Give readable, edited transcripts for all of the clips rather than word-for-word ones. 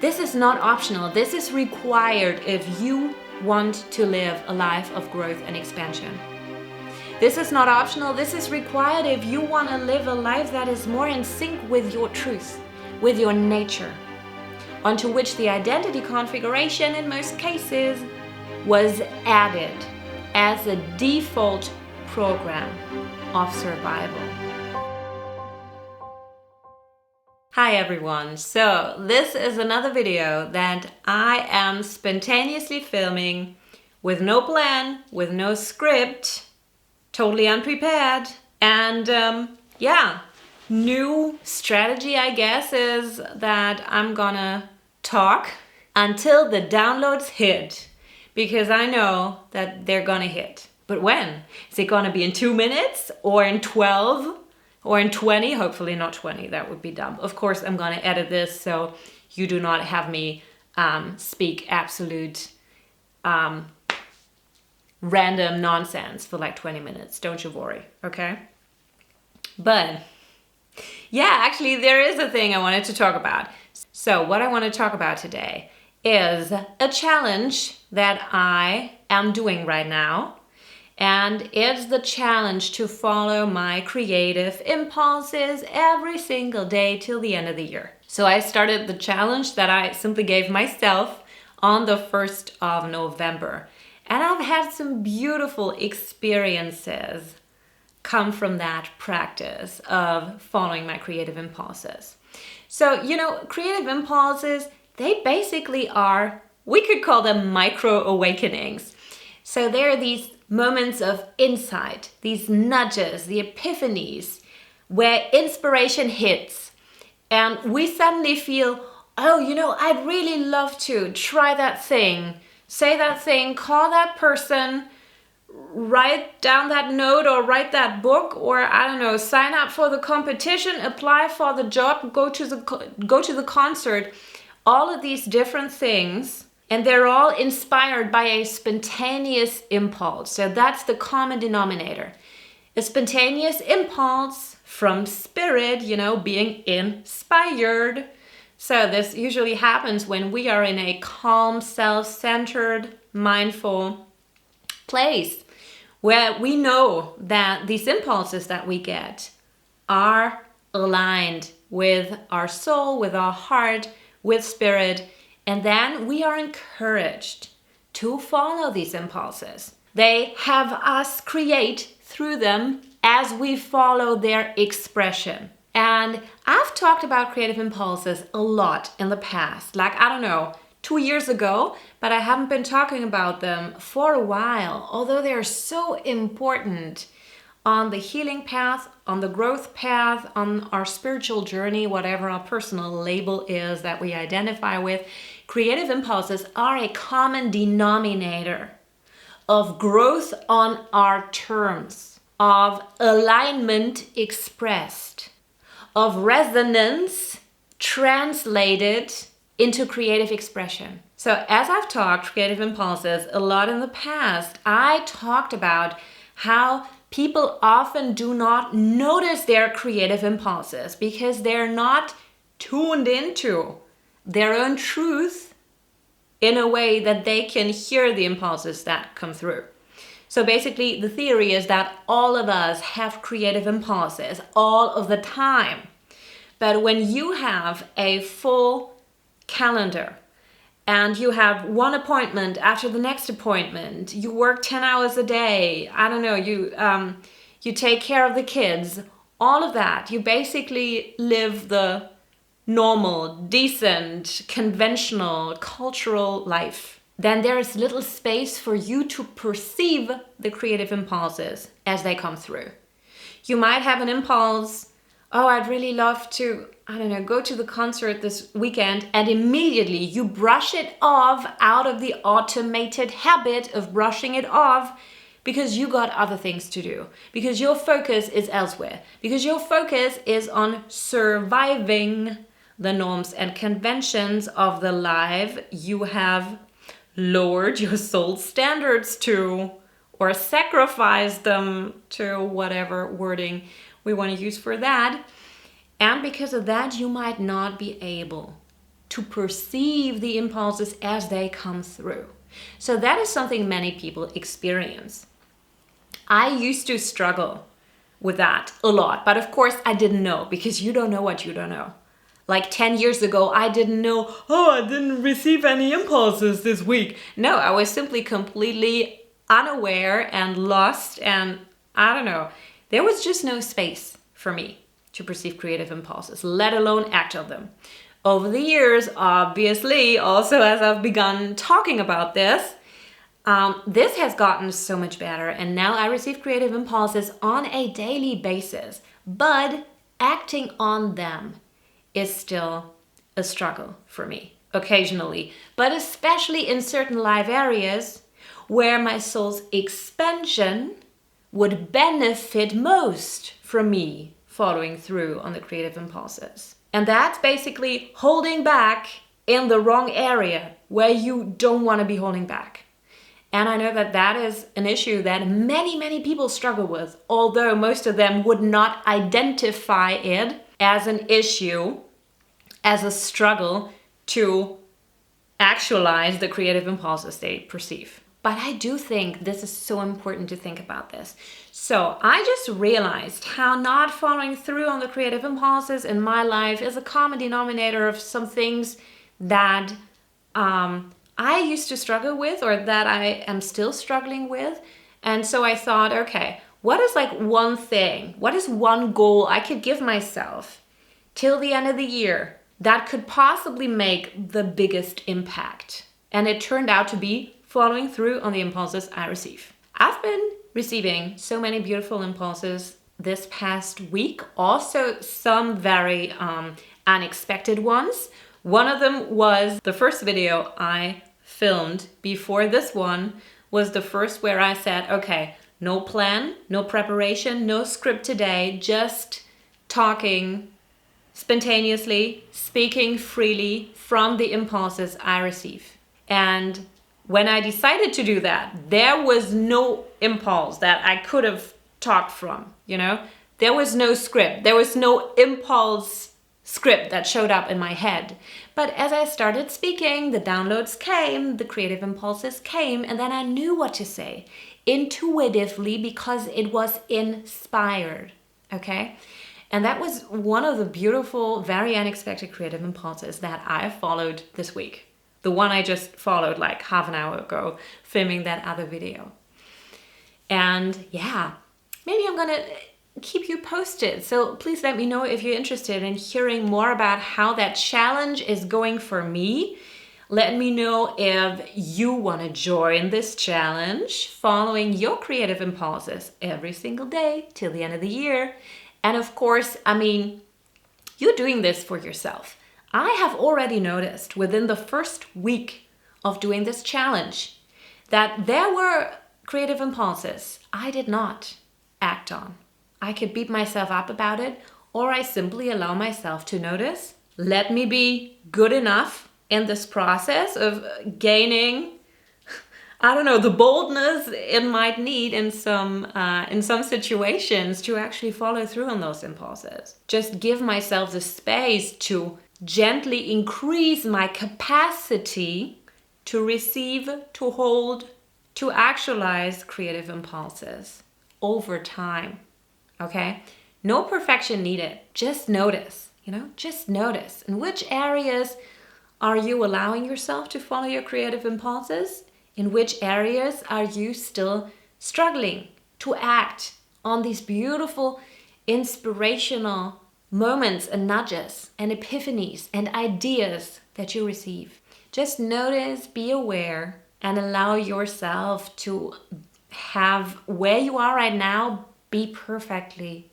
This is not optional. This is required if you want to live a life of growth and expansion. This is not optional. This is required if you want to live a life that is more in sync with your truth, with your nature, onto which the identity configuration in most cases was added as a default program of survival. Hi everyone, so this is another video that I am spontaneously filming with no plan, with no script, totally unprepared, and new strategy I guess is that I'm gonna talk until the downloads hit, because I know that they're gonna hit. But when? Is it gonna be in 2 minutes or in 12? Or in 20, hopefully not 20, that would be dumb. Of course, I'm gonna edit this so you do not have me speak absolute random nonsense for like 20 minutes. Don't you worry, okay? But yeah, actually there is a thing I wanted to talk about. So what I want to talk about today is a challenge that I am doing right now. And it's the challenge to follow my creative impulses every single day till the end of the year. So I started the challenge that I simply gave myself on the 1st of November. And I've had some beautiful experiences come from that practice of following my creative impulses. So, creative impulses, they basically are, we could call them micro awakenings. So there are these moments of insight, these nudges, the epiphanies, where inspiration hits and we suddenly feel, oh, I'd really love to try that thing, say that thing, call that person, write down that note or write that book, or sign up for the competition, apply for the job, go to the concert, all of these different things. And they're all inspired by a spontaneous impulse. So that's the common denominator. A spontaneous impulse from spirit, being inspired. So this usually happens when we are in a calm, self-centered, mindful place where we know that these impulses that we get are aligned with our soul, with our heart, with spirit. And then we are encouraged to follow these impulses. They have us create through them as we follow their expression. And I've talked about creative impulses a lot in the past, 2 years ago, but I haven't been talking about them for a while, although they're so important on the healing path, on the growth path, on our spiritual journey, whatever our personal label is that we identify with. Creative impulses are a common denominator of growth on our terms, of alignment expressed, of resonance translated into creative expression. So as I've talked creative impulses a lot in the past, I talked about how people often do not notice their creative impulses because they're not tuned into their own truth in a way that they can hear the impulses that come through. So basically, the theory is that all of us have creative impulses all of the time. But when you have a full calendar and you have one appointment after the next appointment, you work 10 hours a day, you take care of the kids, all of that, you basically live the normal, decent, conventional, cultural life. Then there is little space for you to perceive the creative impulses as they come through. You might have an impulse, I'd really love to, go to the concert this weekend, and immediately you brush it off out of the automated habit of brushing it off because you got other things to do, because your focus is elsewhere, because your focus is on surviving the norms and conventions of the life you have lowered your soul standards to, or sacrifice them to, whatever wording we want to use for that. And because of that, you might not be able to perceive the impulses as they come through. So that is something many people experience. I used to struggle with that a lot, but of course I didn't know, because you don't know what you don't know. Like 10 years ago, I didn't know, I didn't receive any impulses this week. No, I was simply completely unaware and lost, and I don't know. There was just no space for me to perceive creative impulses, let alone act on them. Over the years, obviously, also as I've begun talking about this, this has gotten so much better, and now I receive creative impulses on a daily basis, but acting on them is still a struggle for me occasionally, but especially in certain life areas where my soul's expansion would benefit most from me following through on the creative impulses. And that's basically holding back in the wrong area where you don't want to be holding back. And I know that that is an issue that many, many people struggle with, although most of them would not identify it as an issue, as a struggle to actualize the creative impulses they perceive. But I do think this is so important to think about this. So I just realized how not following through on the creative impulses in my life is a common denominator of some things that I used to struggle with, or that I am still struggling with. And so I thought, okay, what is like one thing, what is one goal I could give myself till the end of the year that could possibly make the biggest impact? And it turned out to be following through on the impulses I receive. I've been receiving so many beautiful impulses this past week, also some very unexpected ones. One of them was the first video I filmed before this one, was the first where I said, okay, no plan, no preparation, no script today, just talking spontaneously, speaking freely from the impulses I receive. And when I decided to do that, there was no impulse that I could have talked from, you know? There was no script. There was no impulse script that showed up in my head. But as I started speaking, the downloads came, the creative impulses came, and then I knew what to say intuitively because it was inspired, okay? And that was one of the beautiful, very unexpected creative impulses that I followed this week. The one I just followed like half an hour ago, filming that other video. And yeah, maybe I'm gonna keep you posted. So please let me know if you're interested in hearing more about how that challenge is going for me. Let me know if you wanna join this challenge, following your creative impulses every single day till the end of the year. And of course, I mean, you're doing this for yourself. I have already noticed within the first week of doing this challenge that there were creative impulses I did not act on. I could beat myself up about it, or I simply allow myself to notice. Let me be good enough in this process of gaining, I don't know, the boldness it might need in some situations to actually follow through on those impulses. Just give myself the space to gently increase my capacity to receive, to hold, to actualize creative impulses over time, okay? No perfection needed, just notice, just notice. In which areas are you allowing yourself to follow your creative impulses? In which areas are you still struggling to act on these beautiful, inspirational moments and nudges and epiphanies and ideas that you receive? Just notice, be aware, and allow yourself to have where you are right now be perfectly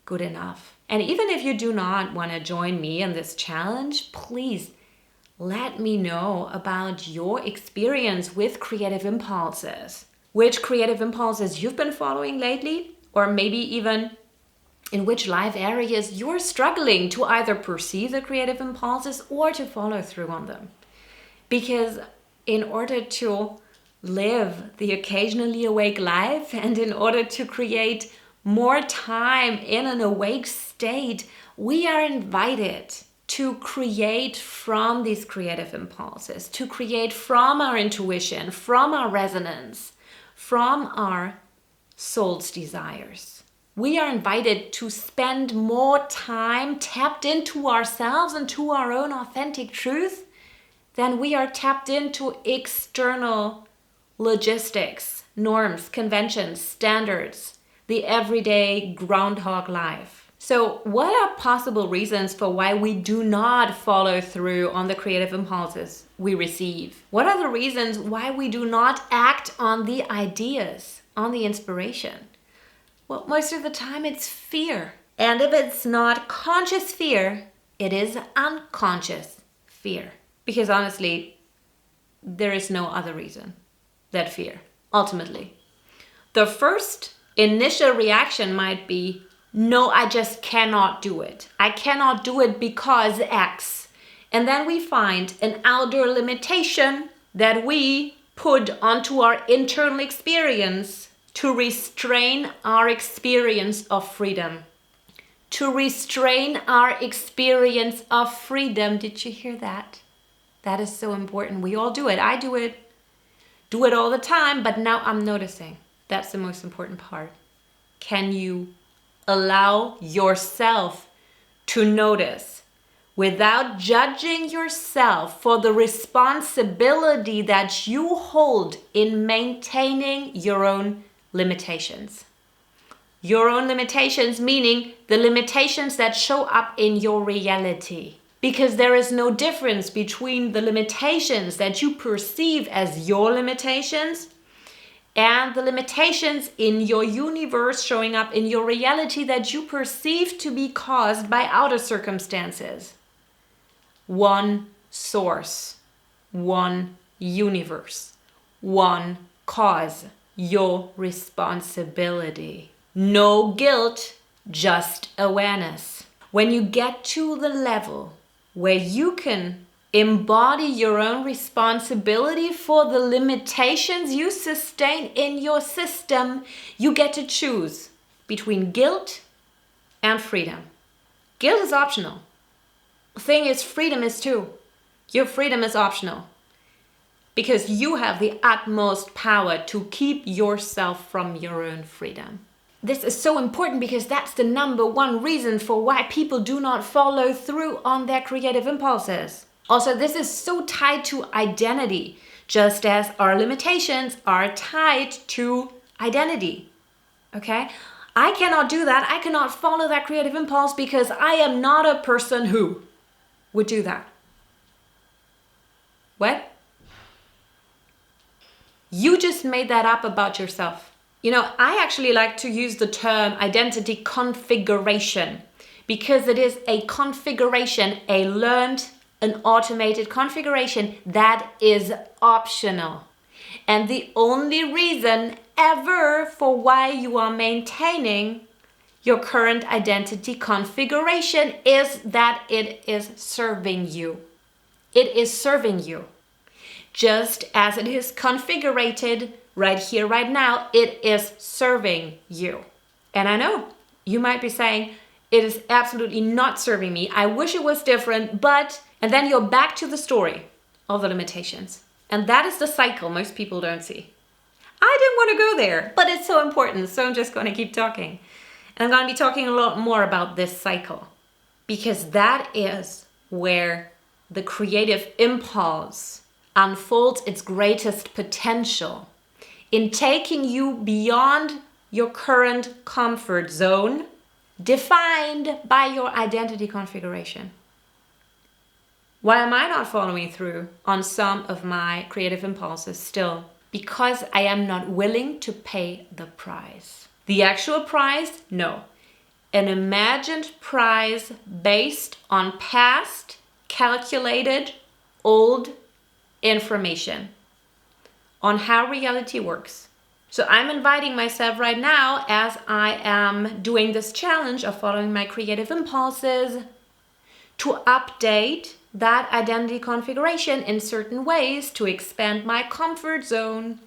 good enough. And even if you do not want to join me in this challenge, please let me know about your experience with creative impulses. Which creative impulses you've been following lately, or maybe even in which life areas you're struggling to either perceive the creative impulses or to follow through on them. Because in order to live the occasionally awake life, and in order to create more time in an awake state, we are invited to create from these creative impulses, to create from our intuition, from our resonance, from our soul's desires. We are invited to spend more time tapped into ourselves and to our own authentic truth than we are tapped into external logistics, norms, conventions, standards, the everyday groundhog life. So what are possible reasons for why we do not follow through on the creative impulses we receive? What are the reasons why we do not act on the ideas, on the inspiration? Well, most of the time it's fear. And if it's not conscious fear, it is unconscious fear. Because honestly, there is no other reason than fear, ultimately. The first initial reaction might be, no, I just cannot do it. I cannot do it because X. And then we find an outer limitation that we put onto our internal experience to restrain our experience of freedom. To restrain our experience of freedom. Did you hear that? That is so important. We all do it. I do it. Do it all the time, but now I'm noticing. That's the most important part. Can you allow yourself to notice without judging yourself for the responsibility that you hold in maintaining your own limitations? Your own limitations, meaning the limitations that show up in your reality. Because there is no difference between the limitations that you perceive as your limitations and the limitations in your universe showing up in your reality that you perceive to be caused by outer circumstances. One source, one universe, one cause, your responsibility. No guilt, just awareness. When you get to the level where you can embody your own responsibility for the limitations you sustain in your system, you get to choose between guilt and freedom. Guilt is optional. The thing is, freedom is too. Your freedom is optional because you have the utmost power to keep yourself from your own freedom. This is so important because that's the number one reason for why people do not follow through on their creative impulses. Also, this is so tied to identity, just as our limitations are tied to identity. Okay? I cannot do that. I cannot follow that creative impulse because I am not a person who would do that. What? You just made that up about yourself. You know, I actually like to use the term identity configuration because it is a configuration, a learned, an automated configuration that is optional. And the only reason ever for why you are maintaining your current identity configuration is that it is serving you. It is serving you. Just as it is configured right here, right now, it is serving you. And I know you might be saying, it is absolutely not serving me. I wish it was different, but, and then you're back to the story of the limitations. And that is the cycle most people don't see. I didn't want to go there, but it's so important. So I'm just going to keep talking. And I'm going to be talking a lot more about this cycle because that is where the creative impulse unfolds its greatest potential in taking you beyond your current comfort zone, defined by your identity configuration. Why am I not following through on some of my creative impulses still? Because I am not willing to pay the price. The actual price? No. An imagined price based on past, calculated, old information on how reality works. So I'm inviting myself right now as I am doing this challenge of following my creative impulses to update that identity configuration in certain ways to expand my comfort zone,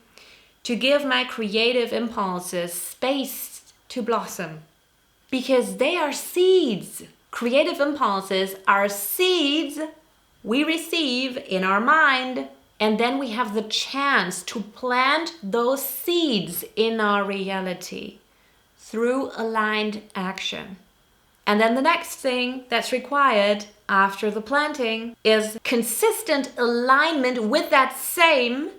to give my creative impulses space to blossom. Because they are seeds. Creative impulses are seeds we receive in our mind, and then we have the chance to plant those seeds in our reality through aligned action. And then the next thing that's required after the planting is consistent alignment with that same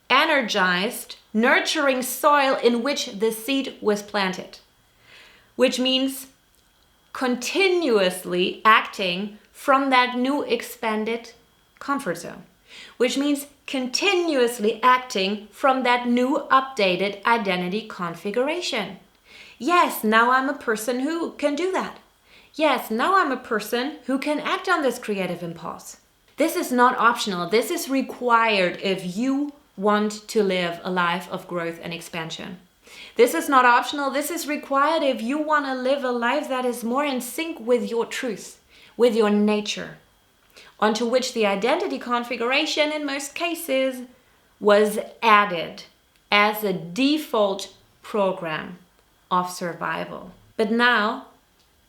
energized, nurturing soil in which the seed was planted, which means continuously acting from that new expanded comfort zone, which means continuously acting from that new updated identity configuration. Yes, now I'm a person who can do that. Yes, now I'm a person who can act on this creative impulse. This is not optional. This is required if you want to live a life of growth and expansion. This is not optional. This is required if you want to live a life that is more in sync with your truth, with your nature, onto which the identity configuration in most cases was added as a default program of survival. But now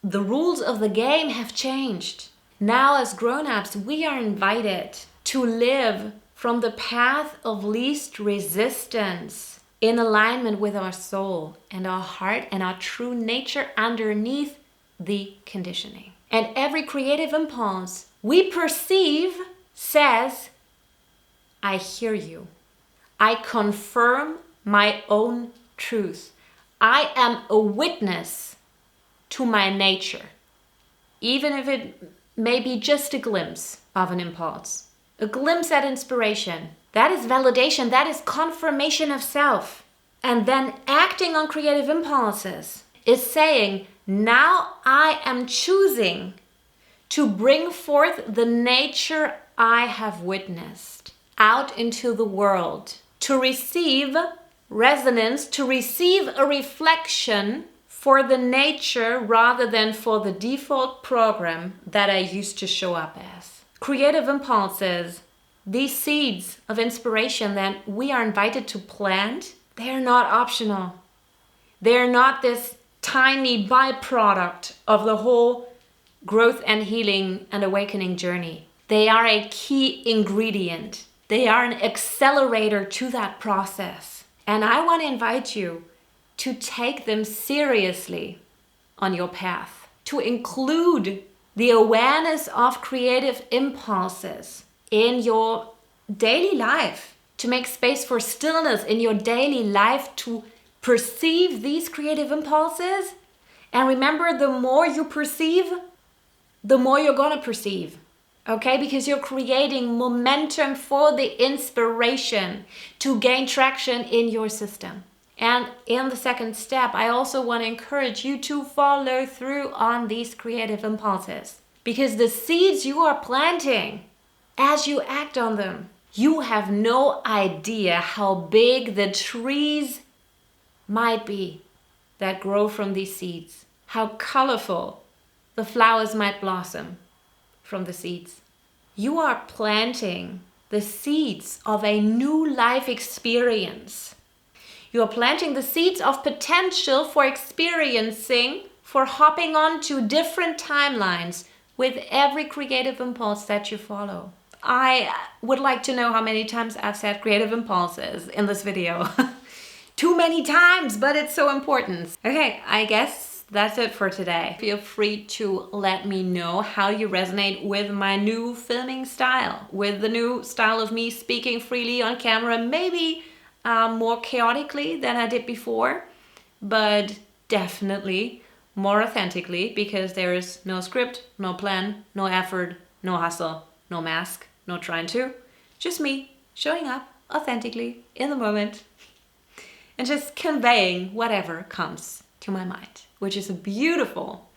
the rules of the game have changed. Now as grown-ups, we are invited to live from the path of least resistance in alignment with our soul and our heart and our true nature underneath the conditioning. And every creative impulse we perceive says, I hear you. I confirm my own truth. I am a witness to my nature, even if it may be just a glimpse of an impulse, a glimpse at inspiration. That is validation, that is confirmation of self. And then acting on creative impulses is saying, now I am choosing to bring forth the nature I have witnessed out into the world, to receive resonance, to receive a reflection for the nature rather than for the default program that I used to show up as. Creative impulses, these seeds of inspiration that we are invited to plant, they are not optional. They are not this tiny byproduct of the whole growth and healing and awakening journey. They are a key ingredient. They are an accelerator to that process. And I want to invite you to take them seriously on your path, to include the awareness of creative impulses in your daily life, to make space for stillness in your daily life, to perceive these creative impulses. And remember, the more you perceive, the more you're going to perceive. Okay? Because you're creating momentum for the inspiration to gain traction in your system. And in the second step, I also want to encourage you to follow through on these creative impulses. Because the seeds you are planting, as you act on them, you have no idea how big the trees might be that grow from these seeds. How colorful the flowers might blossom from the seeds. You are planting the seeds of a new life experience. You are planting the seeds of potential for experiencing, for hopping on to different timelines with every creative impulse that you follow. I would like to know how many times I've said creative impulses in this video. Too many times, but it's so important. Okay, I guess that's it for today. Feel free to let me know how you resonate with my new filming style, with the new style of me speaking freely on camera, maybe more chaotically than I did before, but definitely more authentically, because there is no script, no plan, no effort, no hustle, no mask, no trying to. Just me showing up authentically in the moment and just conveying whatever comes to my mind, which is a beautiful,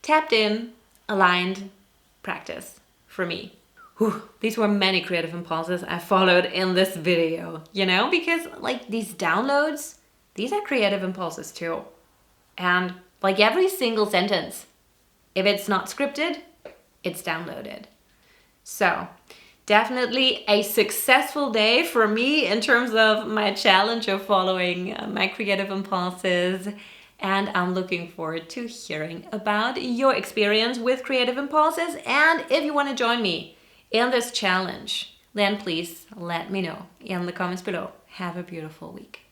tapped in, aligned practice for me. Whew, these were many creative impulses I followed in this video, you know, because like these downloads, these are creative impulses too. And like every single sentence, if it's not scripted, it's downloaded. So definitely a successful day for me in terms of my challenge of following my creative impulses. And I'm looking forward to hearing about your experience with creative impulses. And if you want to join me in this challenge, then please let me know in the comments below. Have a beautiful week.